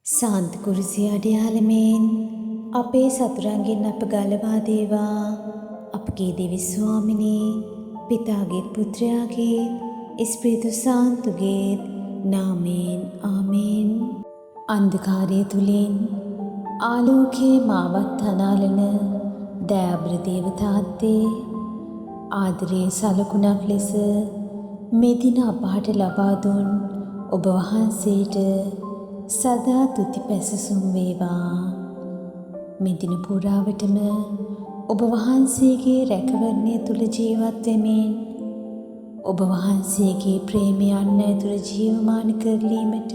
සාන්ත කුරුසිය අඩයාලමෙන් අපේ සතුරන්ගෙන් අප ගලවා දේවා. අපගේ දෙවි ස්වාමිනේ පිතාගේත් පුත්‍රයාගේත් ඉස්පිරිතු සාන්තුගේත් නාමයෙන් ආමේන්. අන්ධකාරය තුලින් ආලෝකයේ මාවත් හනාලන දයාබර දේවතාත්තේ ආදරයේ සලකුණක් ලෙස මෙදින අපහට ලබා දුන් ඔබ වහන්සේට සදා තුති පැසසුම් වේවා. මෙදින පුරාවටම ඔබ වහන්සේගේ රැකවරණය තුල ජීවත් වෙමින් ඔබ වහන්සේගේ ප්‍රේමය අන් අය තුළ ජීවමාන කරලීමට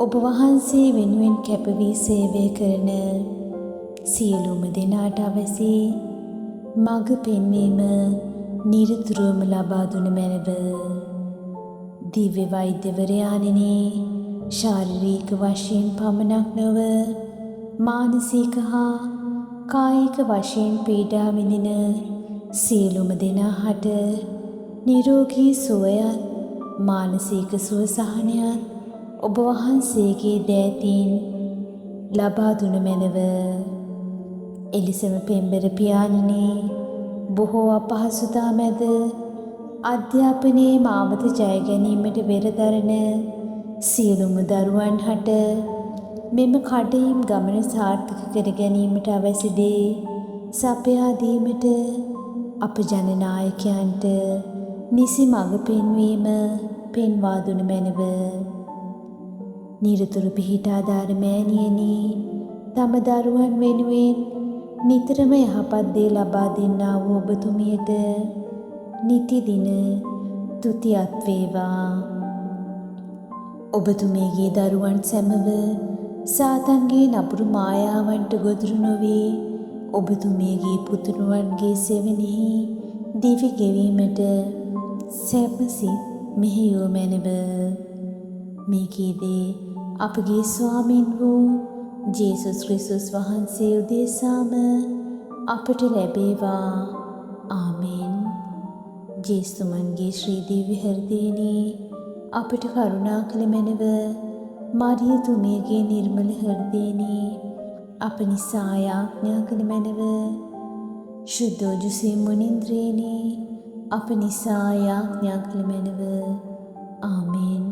ඔබ වහන්සේ වෙනුවෙන් කැපවී සේවය කරන සියලුම දෙනාට අවැසි මඟ පෙන්වීම නිරතුරුවම ලබා දුන මැනව. දිව්‍ය වෛද්‍යවරයාණෙනි, ශාරීරික වශයෙන් පමණක් නොව මානසික හා කායික වශයෙන් පීඩා විඳින සියලුම දෙනාට නිරෝගී සුවයත් මානසික සුව සහනයත් ඔබ වහන්සේගේ දෑතින් ලබා දුන මැනව. එලිසම පෙම්බර පියාණෙනි, බොහෝ අපහසුතා මැද අධ්‍යාපනයේ මාවත ජය ගැනීමට වෙරදරන සියලුම දරුවන් හට මෙම කඩයිම් ගමන සාර්ථක කර ගැනීමට අවැසි දේ සපයා දීමට අප ජනනායකයන්ට නිසි මඟ පෙන්වීම පෙන්වා දුන මැනව. නිරතුරු පිහිටාදාර මෑණියනි, තම දරුවන් වෙනුවෙන් නිතරම යහපත් දේ ලබා දෙන්නා වූ ඔබතුමියට නිති දින තුතියක් වේවා. ඔබතුමියගේ දරුවන් සැමව සාතන්ගේ නපුරු මායාවන්ට ගොදුරු නොවී ඔබතුමියගේ පුතුණුවන්ගේ සෙවණෙහි දිවි ගෙවීමට සැපසිත මෙහෙයව මැනව. මේ කීදේ අපගේ ස්වාමින් වූ ජේසුස් ක්‍රිස්තුස් වහන්සේ උදෙසාම අපට ලැබේවා. ආමේන්. ජේසුමන්ගේ ශ්‍රී දිව්‍ය හෘදයෙනි, අපට කරුණා කළ මැනව. මරියතුමියගේ නිර්මල හෘදයෙනි, අප නිසා යාඥා කළ මැනව. ශුද්ධෝජුසේ මුනින්ද්‍රේනි, අප නිසා යාඥා කළ මැනව. ආමේන්.